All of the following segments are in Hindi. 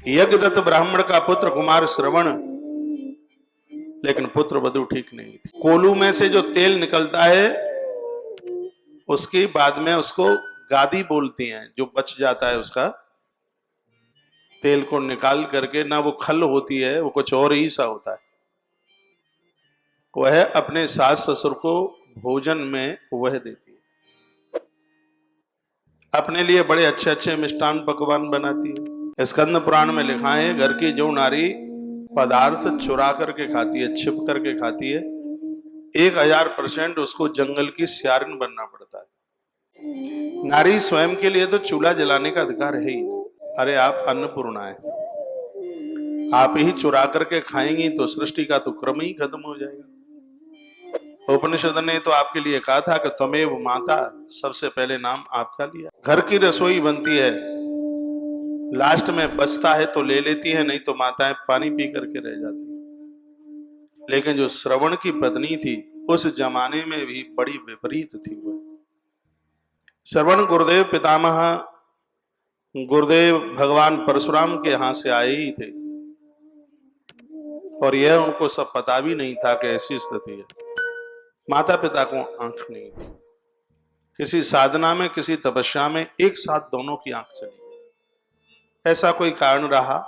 यज्ञदत्त ब्राह्मण का पुत्र कुमार श्रवण, लेकिन पुत्र वधु ठीक नहीं थी। कोलू में से जो तेल निकलता है उसके बाद में उसको गादी बोलती हैं, जो बच जाता है उसका तेल को निकाल करके, ना वो खल होती है, वो कुछ और ही सा होता है। वह अपने सास ससुर को भोजन में वह देती है, अपने लिए बड़े अच्छे अच्छे मिष्टान पकवान बनाती है। स्कंद पुराण में लिखा है, घर की जो नारी पदार्थ चुरा करके खाती है, छिप करके खाती है, 1000% उसको जंगल की सियारिन बनना पड़ता है। नारी स्वयं के लिए तो चूल्हा जलाने का अधिकार है ही नहीं। अरे आप अन्नपूर्णा है, आप ही चुरा करके खाएंगी तो सृष्टि का तो क्रम ही खत्म हो जाएगा। उपनिषद ने तो आपके लिए कहा था कि त्वमेव माता, सबसे पहले नाम आपका लिया। घर की रसोई बनती है, लास्ट में बचता है तो ले लेती है, नहीं तो माताएं पानी पी करके रह जाती है। लेकिन जो श्रवण की पत्नी थी उस जमाने में भी बड़ी विपरीत थी। वह श्रवण गुरुदेव पितामह गुरुदेव भगवान परशुराम के यहां से आए ही थे, और यह उनको सब पता भी नहीं था कि ऐसी स्थिति है। माता पिता को आंख नहीं थी, किसी साधना में किसी तपस्या में एक साथ दोनों की आंख चली, ऐसा कोई कारण रहा,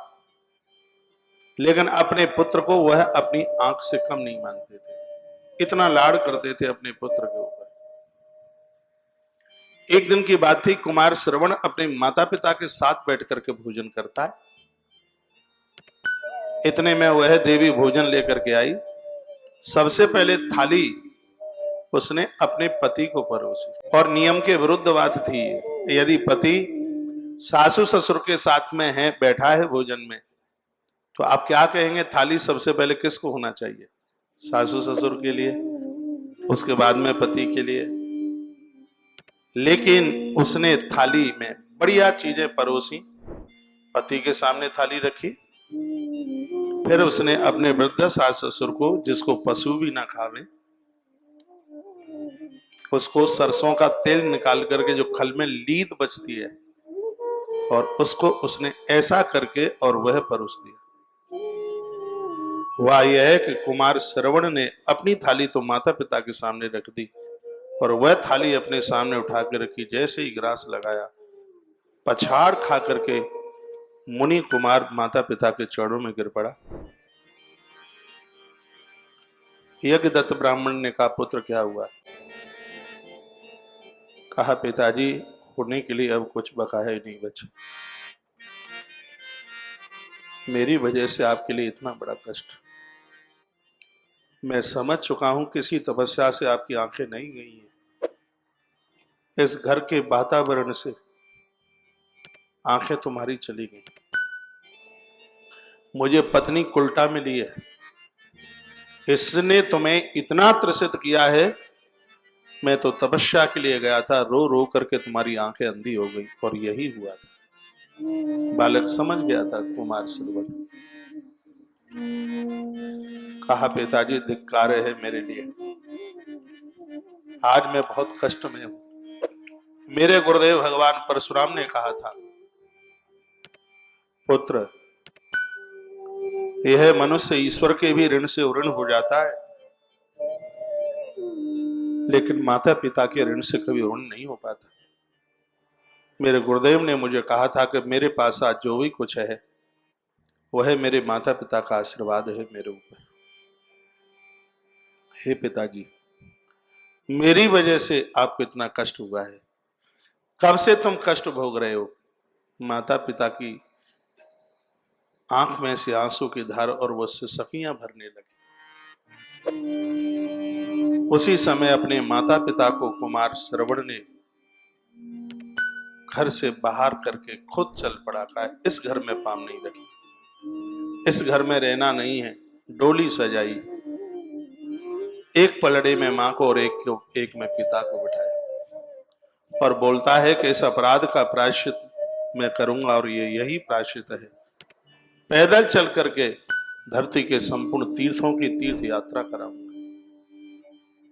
लेकिन अपने पुत्र को वह अपनी आंख से कम नहीं मानते थे, इतना लाड करते थे अपने पुत्र के ऊपर। एक दिन की बात थी, कुमार श्रवण अपने माता पिता के साथ बैठ करके भोजन करता है। इतने में वह देवी भोजन लेकर के आई। सबसे पहले थाली उसने अपने पति को परोसी, और नियम के विरुद्ध बात थी। यदि पति सासू ससुर के साथ में है, बैठा है भोजन में, तो आप क्या कहेंगे, थाली सबसे पहले किसको होना चाहिए? सासू ससुर के लिए, उसके बाद में पति के लिए। लेकिन उसने थाली में बढ़िया चीजें परोसी, पति के सामने थाली रखी, फिर उसने अपने वृद्ध सास ससुर को, जिसको पशु भी ना खावे, उसको सरसों का तेल निकाल करके जो खल में लीद बचती है, और उसको उसने ऐसा करके और वह परोस दिया। हुआ यह है कि कुमार श्रवण ने अपनी थाली तो माता पिता के सामने रख दी, और वह थाली अपने सामने उठा के रखी। जैसे ही ग्रास लगाया, पछाड़ खा करके मुनि कुमार माता पिता के चरणों में गिर पड़ा। यज्ञदत्त ब्राह्मण ने कहा, पुत्र क्या हुआ? कहा, पिताजी, होने के लिए अब कुछ बकाया ही नहीं बचा। मेरी वजह से आपके लिए इतना बड़ा कष्ट। मैं समझ चुका हूं, किसी तपस्या से आपकी आंखें नहीं गई हैं, इस घर के वातावरण से आंखें तुम्हारी चली गई। मुझे पत्नी कुल्टा मिली है, इसने तुम्हें इतना त्रसित किया है। मैं तो तपस्या के लिए गया था, रो रो करके तुम्हारी आंखें अंधी हो गई, और यही हुआ था। बालक समझ गया था कुमार श्रवण। कहा, पिताजी, धिक्कार है मेरे लिए, आज मैं बहुत कष्ट में हूं। मेरे गुरुदेव भगवान परशुराम ने कहा था, पुत्र, यह मनुष्य ईश्वर के भी ऋण से ऋण हो जाता है, लेकिन माता पिता के ऋण से कभी ऋण नहीं हो पाता। मेरे गुरुदेव ने मुझे कहा था कि मेरे पास आज जो भी कुछ है वह मेरे माता पिता का आशीर्वाद है मेरे ऊपर। हे पिताजी, मेरी वजह से आपको इतना कष्ट हुआ है। कब से तुम कष्ट भोग रहे हो? माता पिता की आंख में से आंसू की धार और वो सखियां भरने लगी। उसी समय अपने माता पिता को कुमार श्रवण ने घर से बाहर करके खुद चल पड़ा। कहा, इस घर में पाँव नहीं रखी, इस घर में रहना नहीं है। डोली सजाई, एक पलड़े में मां को और एक में पिता को बिठाया, और बोलता है कि इस अपराध का प्रायश्चित मैं करूंगा, और ये यही प्रायश्चित है। पैदल चल करके धरती के संपूर्ण तीर्थों की तीर्थ यात्रा कराऊंगा।